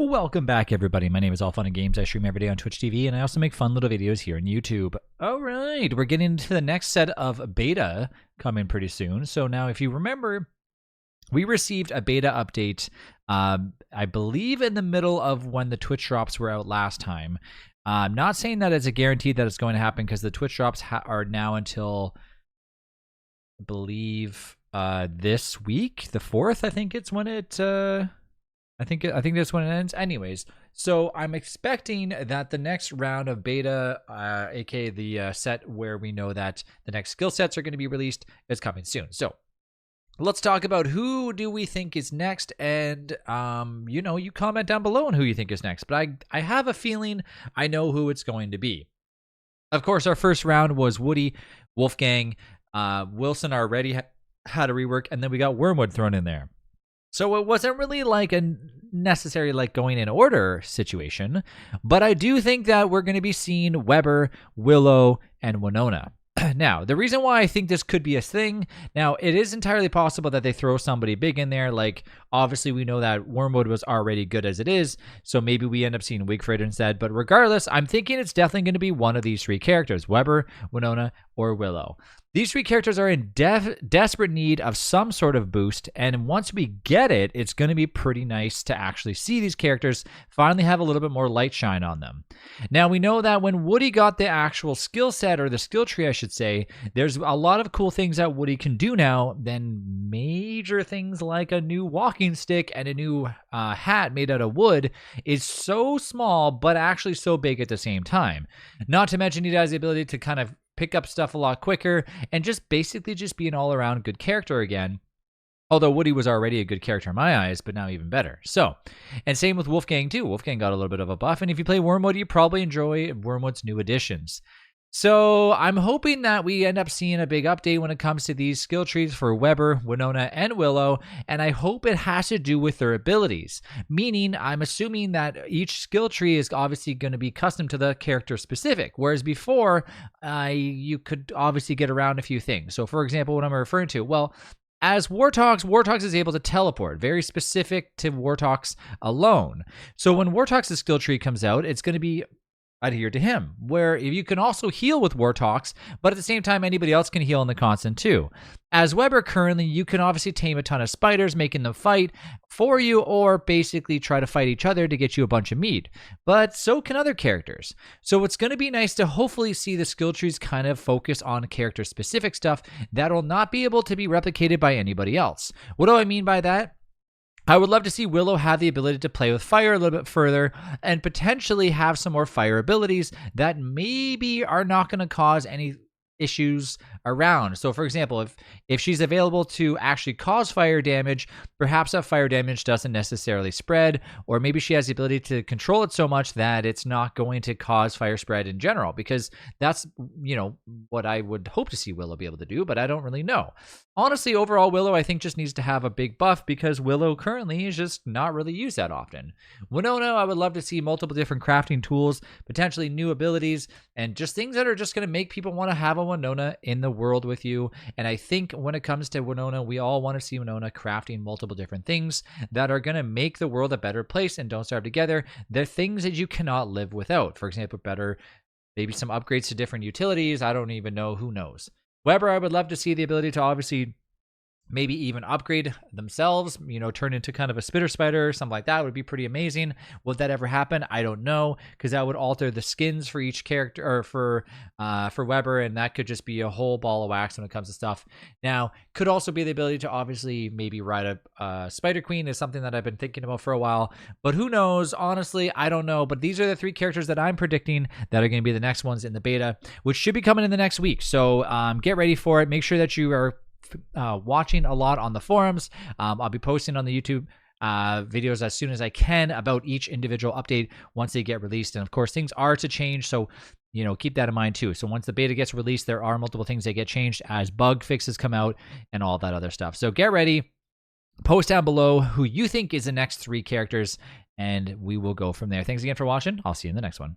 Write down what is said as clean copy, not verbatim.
Welcome back, everybody. My name is All Fun and Games. I stream every day on Twitch TV, and I also make fun little videos here on YouTube. All right, we're getting into the next set of beta coming pretty soon. So now, if you remember, we received a beta update, I believe in the middle of when the Twitch drops were out last time. I'm not saying that it's a guarantee that it's going to happen because the Twitch drops are now until, I believe, this week, the 4th, I think it's when it... I think that's when it ends. Anyways, so I'm expecting that the next round of beta, aka the set where we know that the next skill sets are going to be released, is coming soon. So let's talk about who do we think is next, and you comment down below on who you think is next. But I have a feeling I know who it's going to be. Of course, our first round was Woody, Wolfgang, Wilson already had a rework, and then we got Wormwood thrown in there. So it wasn't really like a necessary going in order situation, but I do think that we're going to be seeing Weber, Willow, and Winona. Now, the reason why I think this could be a thing, now it is entirely possible that they throw somebody big in there. Like, obviously we know that Wormwood was already good as it is, so maybe we end up seeing Wigfrid instead. But regardless, I'm thinking it's definitely going to be one of these three characters, Weber, Winona, or Willow. These three characters are in desperate need of some sort of boost, and once we get it, it's going to be pretty nice to actually see these characters finally have a little bit more light shine on them. Now, we know that when Woody got the actual skill set, or the skill tree, I should say, there's a lot of cool things that Woody can do now, then major things like a new walking stick and a new hat made out of wood is so small, but actually so big at the same time. Not to mention he has the ability to kind of pick up stuff a lot quicker and just basically just be an all-around good character again. Although Woody was already a good character in my eyes, but now even better. So, and same with Wolfgang too. Wolfgang got a little bit of a buff, and if you play Wormwood, you probably enjoy Wormwood's new additions. So I'm hoping that we end up seeing a big update when it comes to these skill trees for Weber, Winona, and Willow, and I hope it has to do with their abilities. Meaning, I'm assuming that each skill tree is obviously going to be custom to the character specific, whereas before, you could obviously get around a few things. So for example, what I'm referring to, well, as Wartox is able to teleport, very specific to Wartox alone. So when Wartox's skill tree comes out, it's going to be adhere to him, where you can also heal with Wartox, but at the same time, anybody else can heal in the constant too. As Weber currently, you can obviously tame a ton of spiders, making them fight for you, or basically try to fight each other to get you a bunch of meat. But so can other characters. So it's going to be nice to hopefully see the skill trees kind of focus on character-specific stuff that will not be able to be replicated by anybody else. What do I mean by that? I would love to see Willow have the ability to play with fire a little bit further and potentially have some more fire abilities that maybe are not going to cause any issues around. So for example, if she's available to actually cause fire damage, perhaps that fire damage doesn't necessarily spread, or maybe she has the ability to control it so much that it's not going to cause fire spread in general, because that's, what I would hope to see Willow be able to do, but I don't really know. Honestly, overall, Willow, I think, just needs to have a big buff because Willow currently is just not really used that often. Winona, I would love to see multiple different crafting tools, potentially new abilities, and just things that are just going to make people want to have a Winona in the world with you. And I think when it comes to Winona, we all want to see Winona crafting multiple different things that are going to make the world a better place. And Don't Starve Together, they're things that you cannot live without. For example, maybe some upgrades to different utilities. I don't even know. Who knows? Weber, I would love to see the ability to obviously maybe even upgrade themselves, turn into kind of a spitter spider or something like that would be pretty amazing. Would that ever happen? I don't know, because that would alter the skins for each character, or for Weber, and that could just be a whole ball of wax when it comes to stuff. Now, could also be the ability to obviously maybe ride a Spider Queen is something that I've been thinking about for a while, but who knows? Honestly, I don't know. But these are the three characters that I'm predicting that are going to be the next ones in the beta, which should be coming in the next week. So get ready for it. Make sure that you are watching a lot on the forums. I'll be posting on the YouTube videos as soon as I can about each individual update once they get released. And of course, things are to change, so keep that in mind too. So once the beta gets released, there are multiple things that get changed as bug fixes come out and all that other stuff. So get ready. Post down below who you think is the next three characters, and we will go from there. Thanks again for watching. I'll see you in the next one.